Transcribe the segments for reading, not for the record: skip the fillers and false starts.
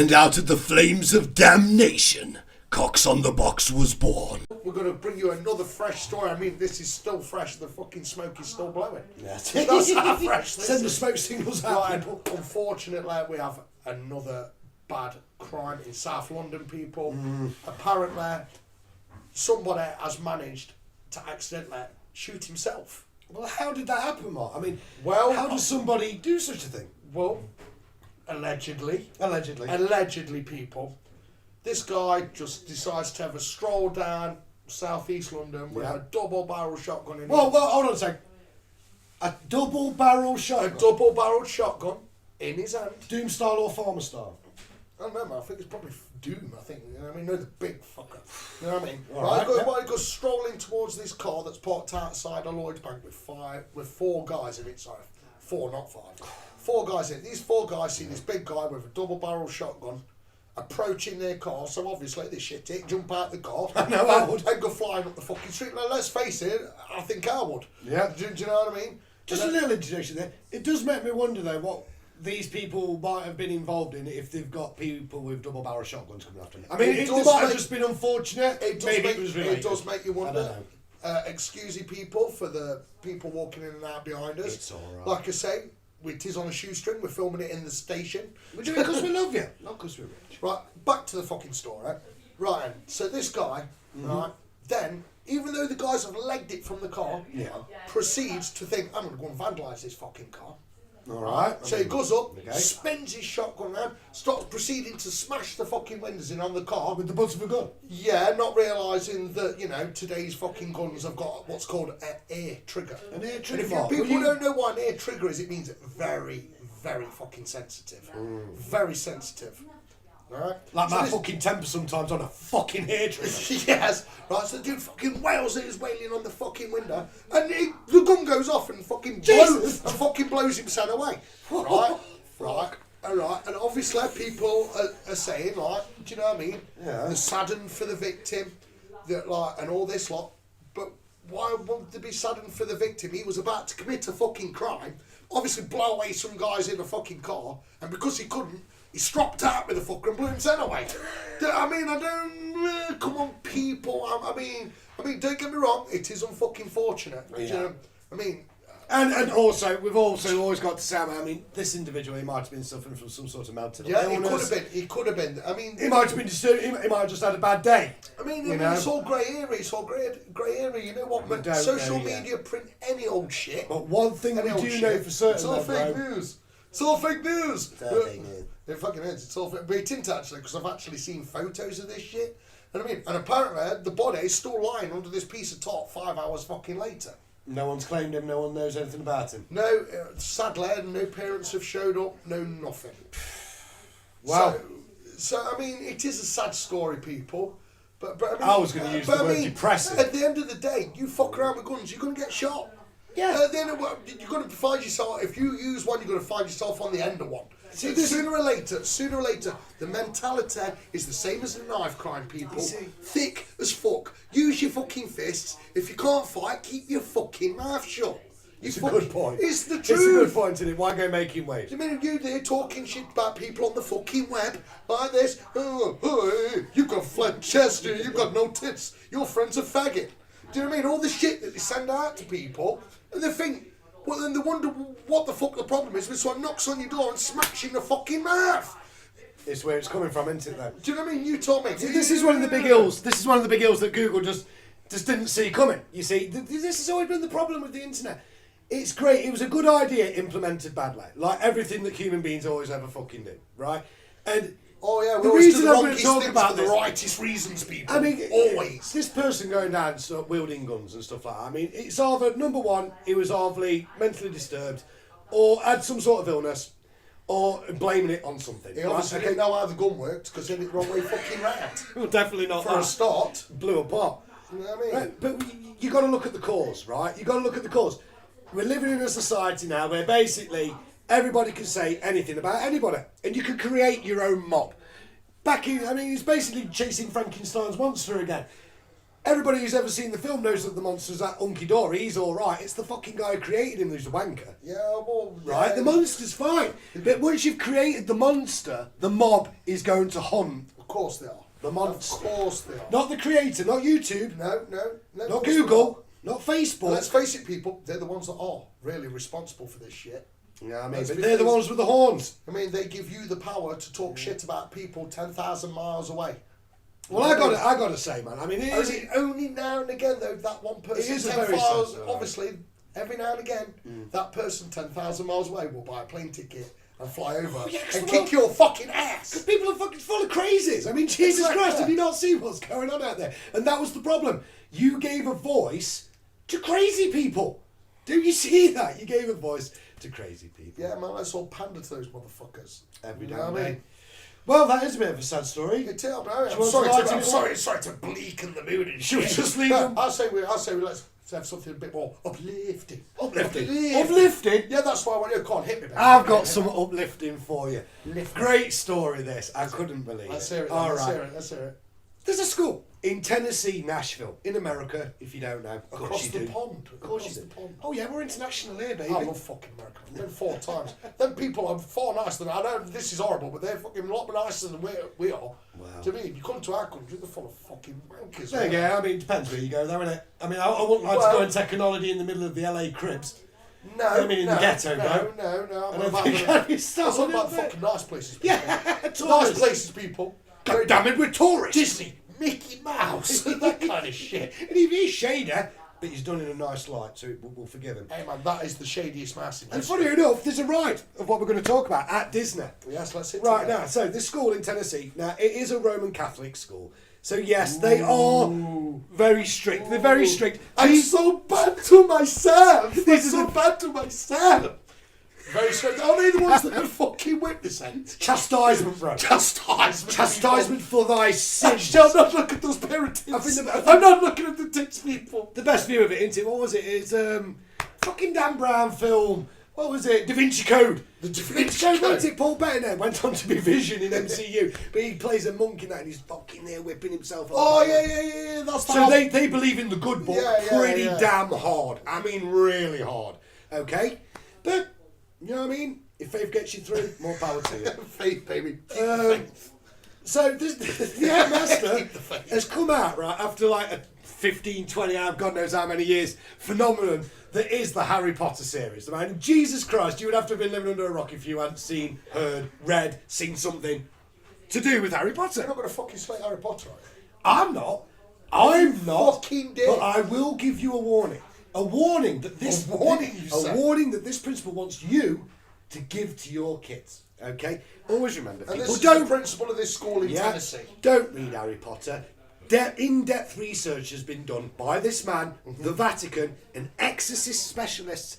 And out of the flames of damnation, Cox on the Box was born. We're going to bring you another fresh story. I mean, this is still fresh. The fucking smoke is still blowing. Yes. That's how fresh this Send the is. smoke signals out. Right, unfortunately, we have another bad crime in South London, people. Apparently, somebody has managed to accidentally shoot himself. Well, how did that happen, Mark? I mean, Well, how does somebody do such a thing? Well, allegedly, people, this guy just decides to have a stroll down southeast London with a double-barrel shotgun in Well, hold on a sec. A double-barrel shotgun? a double-barreled shotgun in his hand. Doom style or farmer style? I don't know, man. I think it's probably Doom, I think. You know what I mean? No, the big fucker. You know what I mean? Right, He goes strolling towards this car that's parked outside a Lloyd's Bank with four guys in it. Sorry. Four, not five. Four guys in it. These four guys see this big guy with a double-barrel shotgun approaching their car, so obviously they shit it, jump out the car, and go flying up the fucking street. Now, let's face it, I think I would. Yeah. Do you know what I mean? Just a little introduction there. It does make me wonder, though, what these people might have been involved in if they've got people with double-barrel shotguns coming after them. I mean, it might have just been unfortunate. Maybe it was related. It does make you wonder. I don't know. Excuse you, people, for the people walking in and out behind us. It's all right. Like I say, it is on a shoestring. We're filming it in the station. We're doing it because we love you, not because we're rich. Right, back to the fucking story. Right, so this guy, right, then, even though the guys have legged it from the car, proceeds to think, I'm going to go and vandalise this fucking car. All right. So he goes up, spins his shotgun around, starts proceeding to smash the fucking windows in on the car. With the butt of a gun? Yeah, not realising that, you know, today's fucking guns have got what's called an air trigger. An air And trigger? if people don't know what an air trigger is, it means very, very fucking sensitive. Very sensitive. Alright? Like my fucking temper sometimes on a fucking hair trigger. Yes. Right, so the dude fucking wails it, is wailing on the fucking window, and the gun goes off and fucking blows himself away. Right? Right. Alright, and obviously people are saying, like, do you know what I mean? Yeah. They're saddened for the victim, that like, and all this lot. But why would they be saddened for the victim? He was about to commit a fucking crime, obviously blow away some guys in a fucking car, and because he couldn't, he stropped out with the fucker and blew himself away. I mean, I don't. Come on, people. I mean, don't get me wrong. It is unfucking fortunate. Yeah. You know, I mean. And also, we've also always got to say, I mean, this individual, he might have been suffering from some sort of mental illness. He could have been. I mean, he might have been disturbed. He might have just had a bad day. I mean, it's all grey area. It's all grey area. You know what? Social media print any old shit. But one thing we do know for certain, it's all fake news. It's all fake news. It fucking is. It's all fake. But it isn't actually, because I've actually seen photos of this shit. And I mean, and apparently the body is still lying under this piece of top 5 hours fucking later. No one's claimed him. No one knows anything about him. No, sadly, no parents have showed up. No nothing. Wow. So I mean, it is a sad story, people. But I mean, I was going to use the word depressing. At the end of the day, you fuck around with guns, you're going to get shot. Yeah. At the end of you're going to find yourself. If you use one, you're going to find yourself on the end of one. See, sooner or later, the mentality is the same as a knife crime, people. Thick as fuck. Use your fucking fists. If you can't fight, keep your fucking mouth shut. It's a good point. It's the truth. It's a good point, isn't it? Why go making waves? I mean, you there talking shit about people on the fucking web like this. Oh, you've got flat chest, you've got no tits. Your friend's a faggot. Do you know what I mean? All the shit that they send out to people, and they think, well, then they wonder what the fuck the problem is when someone knocks on your door and smacks you in the fucking mouth. It's where it's coming from, isn't it, though? Do you know what I mean? You told me. See, this is one of the big ills. This is one of the big ills that Google just didn't see coming. You see, this has always been the problem with the internet. It's great. It was a good idea implemented badly, like everything that human beings always ever fucking do, right? And the reason I'm going to talk about the rightest reasons, people. I mean, always this person going down wielding guns and stuff like that. I mean, it's either number one, he was either mentally disturbed, or had some sort of illness, or blaming it on something. He obviously didn't know how the gun worked because he did it the wrong way fucking round. Well, definitely not. For a start, blew apart. You know what I mean? But you got to look at the cause, right? You got to look at the cause. We're living in a society now where basically everybody can say anything about anybody, and you can create your own mob. It's basically chasing Frankenstein's monster again. Everybody who's ever seen the film knows that the monster's that hunky dory. He's all right. It's the fucking guy who created him who's a wanker. Yeah, well, Right? yeah. The monster's fine. But once you've created the monster, the mob is going to hunt Of course they are. the monster. Of course they are. Not the creator, not YouTube, No. not Google, not Facebook. Let's face it, people. They're the ones that are really responsible for this shit. Yeah, I mean, Let's but be they're the honest. ones with the horns. I mean, they give you the power to talk shit about people 10,000 miles away. Well, I got to say, man. I mean, it is. Only now and again, though, that one person. It is a 10 very miles, sad, obviously, every now and again, that person 10,000 miles away will buy a plane ticket and fly over yeah, 'cause and the kick world- your fucking ass. Because people are fucking full of crazies. I mean, Jesus Exactly. Christ, have you not seen what's going on out there? And that was the problem. You gave a voice to crazy people. Do you see that? You gave a voice to crazy people. Yeah, man, let's all pander to those motherfuckers. Every You damn know what I day. mean? Well, that is a bit of a sad story. I'm Do you want to sorry lighten to, it I'm up? sorry to bleaken the mood and Should we shit. just leave No, them? I say we let's have something a bit more uplifting. Uplifting? Yeah, that's why I want you to come on, hit me, baby. I've got some uplifting for you. Lift. Great story, this. I couldn't believe Let's it. hear it. All Let's right. hear it. Let's hear it. There's a school in Tennessee, Nashville, in America, if you don't know. Of course Across you the do. pond. Of course Across you the do. pond. Oh yeah, we're international here, baby. I love fucking America. I've been 4 times. Them people are far nicer than I know. This is horrible, but they're fucking a lot nicer than we are. Wow. To me, you come to our country, they're full of fucking wankers. There you man. go. I mean, it depends where you go, though, innit? I mean, I wouldn't like to Well- go and take holiday in the middle of the LA Cribs. No, I mean, in the ghetto, no. no. I'm I don't about think the- I'd be starting I'm about up the there. fucking nice places. People. Yeah, Nice tourists. places, people. God damn it, we're tourists. Disney, Mickey Mouse, that kind of shit. And he is shader, but he's done in a nice light, so we'll forgive him. Hey man, that is the shadiest mouse in And history. funny enough, there's a ride of what we're going to talk about at Disney. Yes, let's hit Right it. now, so this school in Tennessee, now it is a Roman Catholic school. So yes, they are very strict. They're very strict. I'm so bad to myself. I'm This is so a- bad to myself. Very strict. Are they the ones that can fucking whip this end? Chastisement, bro. Chastisement. Chastisement for thy sins. I'm not looking at those parents. I think I'm not looking at the tits, people. The best view of it, isn't it? What was it? It's fucking Dan Brown film. What was it? Da Vinci Code. The Da Vinci Vinci Code, Code. wasn't it? Paul Bettany went on to be Vision in MCU, but he plays a monk in that, and he's fucking there whipping himself. Oh yeah. That's the So they believe in the good book Yeah, pretty yeah. damn hard. I mean, really hard. Okay, but you know what I mean. If faith gets you through, more power to you. faith, baby. Keep the faith. So this, the headmaster Keep the faith. has come out right after like a 15, 20 hour, God knows how many years phenomenon that is the Harry Potter series. I mean, Jesus Christ, you would have to have been living under a rock if you hadn't seen, heard, read, seen something to do with Harry You're Potter. not going to fucking slate Harry Potter, are you? I'm not. I'm not. fucking did. But I will give you a warning. A warning that this. A warning, you A said? warning that this principal wants you to give to your kids. Okay. Always remember, And people this is don't the principal of this school in Tennessee. don't read Harry Potter. In-depth research has been done by this man, the Vatican, and exorcist specialists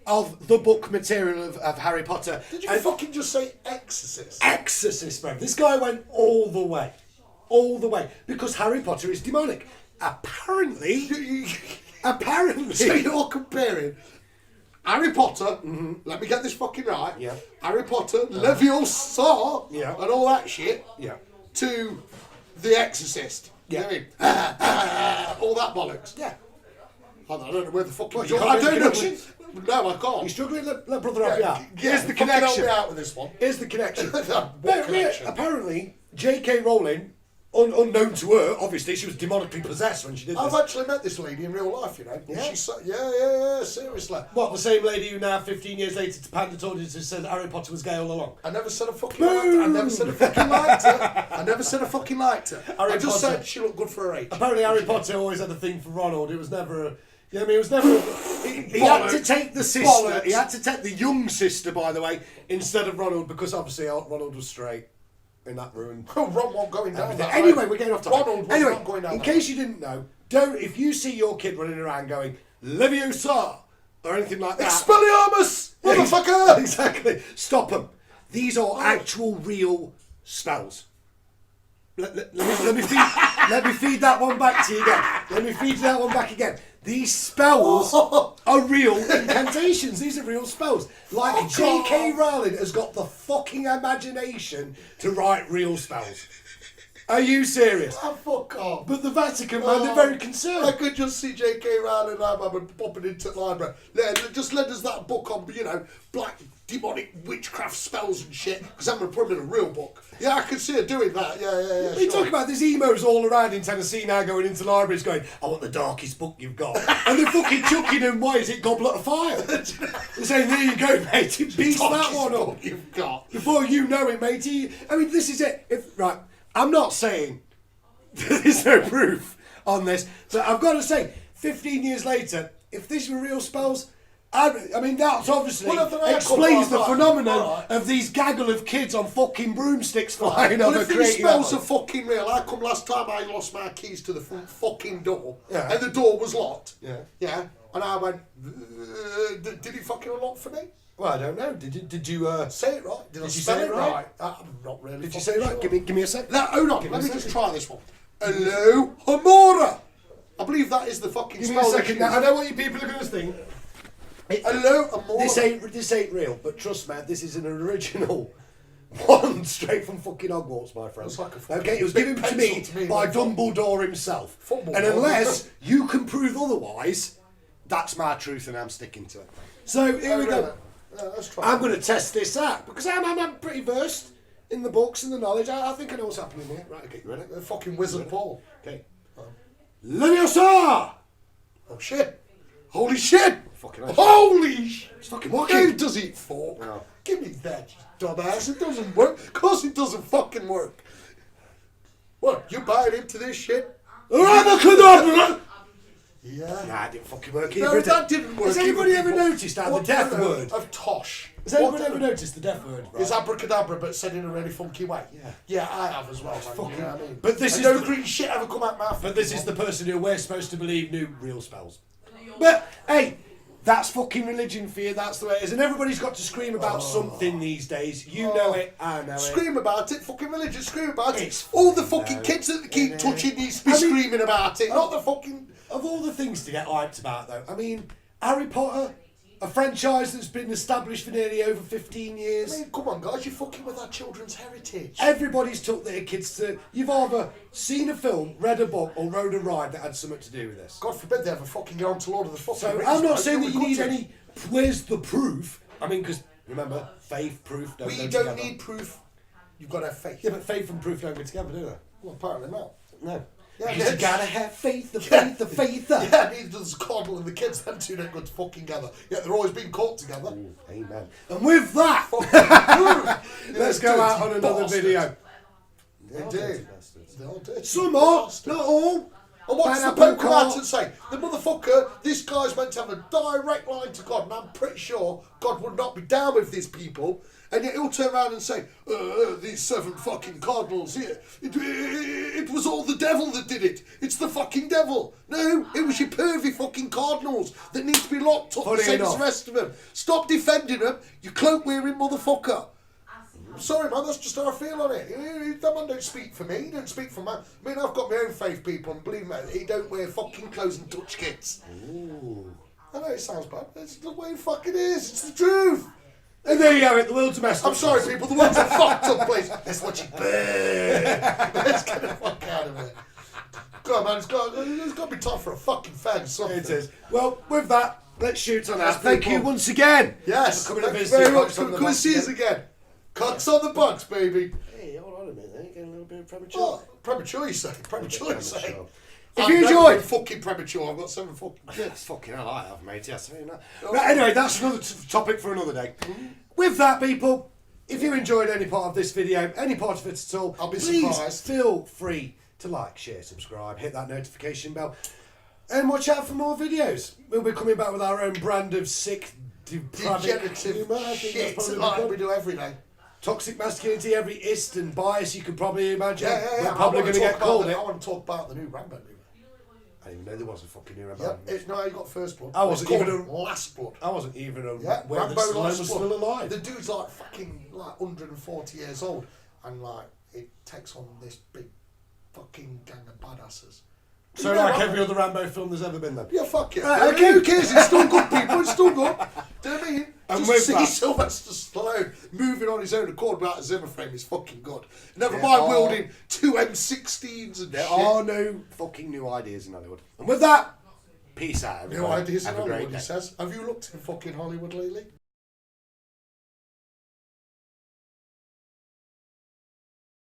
of the book material of Harry Potter. Did you And fucking just say exorcist? exorcist, bro. This guy went all the way. All the way. Because Harry Potter is demonic. Apparently... So you're comparing Harry Potter, let me get this fucking right, Yeah. Harry Potter, Leviosa, Yeah. and all that shit, Yeah. to The Exorcist. You know what I mean? All that bollocks. Yeah. I don't know where the fuck What, you're you I can't don't make know. connections? No, I can't. You struggling? Let brother help you out. Yeah, Here's the fucking help connection. me out with this one. Here's the connection. What connection? Apparently, J.K. Rowling, unknown to her, obviously, she was demonically possessed when she did I've this. actually met this lady in real life, you know. Yeah? She's yeah, seriously. What, the same lady who now, 15 years later, to pander told you to said Harry Potter was gay all along? I never said I fucking liked her. I never said I fucking liked her. I never said I fucking liked her. Harry I just Potter. said she looked good for her age. Apparently, Harry Potter always had a thing for Ronald. It was never a... You know what I mean? It was never... He had to Bollocks. take the sister. Bollocks. He had to take the young sister, by the way, instead of Ronald, because obviously Ronald was straight. And that ruined... Ron wasn't going down that Anyway, road. we're getting off topic. Ronald was Anyway, not going down in that case you didn't know, don't if you see your kid running around going Leviosa or anything like that. Expelliarmus, Yeah, motherfucker! Exactly. Stop them. These are actual, real spells. Let me feed that one back to you again. Let me feed that one back again. These spells are real incantations. These are real spells. Like J.K. Rowling has got the fucking imagination to write real spells. Are you serious? Oh, fuck off. But the Vatican, man, they're very concerned. I could just see J.K. Rowling and I'm popping into the library. Just lend us that book on, black demonic witchcraft spells and shit, because I'm going to put them in a real book. Yeah, I could see her doing that. Yeah. We talk about there's emos all around in Tennessee now going into libraries going, I want the darkest book you've got. And they're fucking chucking them, why is it Goblet of Fire? They're saying, there you go, mate, beast that one up. You've got. Before you know it, matey. I mean, this is it. Right, I'm not saying there's no proof on this, but I've got to say, 15 years later, if these were real spells, I mean, that obviously explains the phenomenon of these gaggle of kids on fucking broomsticks flying over if these spells are fucking real, how come last time I lost my keys to the front fucking door, and the door was locked? Yeah. And I went, did he fucking unlock for me? Well, I don't know. Did you say it right? Did I spell say it right? I'm not really. Did you say it right? Give me a sec. No, hold on. Let me just try this one. Hello, Hamora. I believe that is the fucking Give spell. me a second. Now, I know what you people are going to think. Hello, Hamora. This ain't real, but trust me, this is an original one straight from fucking Hogwarts, my friend. Like okay, it was given to me by Dumbledore himself. And unless you can prove otherwise, that's my truth and I'm sticking to it. So here we go. Let's try. I'm going to test this out because I'm pretty versed in the books and the knowledge. I think I know what's happening here. Right, okay, you ready? The fucking Wizard Paul. Okay. Leviosa! Oh shit! Holy shit! Fucking hell. Holy shit! It's fucking walking. Who does it for? No. Give me that, you dumbass. It doesn't work. Of course it doesn't fucking work. What, you buying into this shit? Abracadabra! Yeah. Nah, it didn't fucking work No, either. that didn't work. Has anybody either, ever people. noticed how the death word? Of tosh. Has anybody ever noticed the death word? Right? It's abracadabra, but said in a really funky way. Yeah. Yeah, I have as well. Man. Fucking, you know what I mean? But this and is no the, green shit ever come out my mouth. But this is the person who we're supposed to believe knew real spells. But hey, that's fucking religion for you. That's the way it is. And everybody's got to scream about something these days. You know it. I know it. Scream about it. Fucking religion. Scream about it. All the fucking kids that keep touching needs to be screaming about it. Not the fucking. Of all the things to get hyped about, though, I mean, Harry Potter, a franchise that's been established for nearly over 15 years. I mean, come on, guys, you're fucking with our children's heritage. Everybody's took their kids to. You've either seen a film, read a book, or rode a ride that had something to do with this. God forbid they ever fucking go on to Lord of the fucking So Rings. I'm not saying that you need any. Where's the proof? I mean, because remember, faith, proof don't go We together. don't need proof. You've got to have faith. Yeah, but faith and proof don't go together, do they? Well, apparently not. No. Yeah, Because you gotta have faith, the faith. Yeah, neither does Coddle and the kids. Them two don't go to fucking together. Yet they're always being caught together. Ooh, amen. And with that, let's go out on another video. They do. Some are, not all. And what's the Pope come out and say? The motherfucker, this guy's meant to have a direct line to God, and I'm pretty sure God would not be down with these people. And yet he'll turn around and say, these 7 fucking cardinals here, it was all the devil that did it. It's the fucking devil. No, it was your pervy fucking cardinals that need to be locked up the same as the rest of them. Stop defending them, you cloak-wearing motherfucker. Sorry, man, that's just how I feel on it. That man don't speak for me. He don't speak for me. I mean, I've got my own faith, people, and believe me, he don't wear fucking clothes and touch kids. Ooh. I know it sounds bad, but it's the way it fucking is. It's the truth. And there you go, the world's a mess. I'm sorry, people, the world's a fucked up place. Let's watch it burn. Let's get the fuck out of it. Go on, man, it's got to be time for a fucking fag something. It is. Well, with that, let's shoot on Yes, that. Thank people. you once again. Yes, for coming thank to you visit. very much. Cocks on the Come and Box see us again. Cocks on the box, baby. Hey, hold on a minute, you're getting a little bit premature. Oh, premature, you say? Premature, you say? If I've you never enjoyed... been fucking premature, I've got 7 fucking kids. Yes, fucking hell, I have, mate, yes. Right, anyway, that's another topic for another day. With that, people, if you enjoyed any part of this video, any part of it at all, I'll be please surprised. feel free to like, share, subscribe, hit that notification bell, and watch out for more videos. We'll be coming back with our own brand of sick, Degenerative shit like we do every day. Toxic masculinity, every ist and bias you could probably imagine. Yeah. We're probably going to get called it. I want to talk about the new Rambo movie. I didn't even know there was a fucking new Rambo. Yep, no, you got First Blood. I wasn't It's even called Last Blood. I wasn't even Yeah, aware that Rambo Stallone Last was Blood. still alive. The dude's like fucking 140 years old, and like it takes on this big fucking gang of badasses, So like every other Rambo film there's ever been then? Yeah, fuck it. Okay. Who cares? It's still good, people. It's still good. Do you know what I mean? And Just with see that- Sylvester Stallone moving on his own accord without a Zimmer frame is fucking good. Never There mind are- wielding two M16s and There shit. are no fucking new ideas in Hollywood. And with that, peace out, everybody. No ideas in Have a great Hollywood, day. he says. Have you looked in fucking Hollywood lately?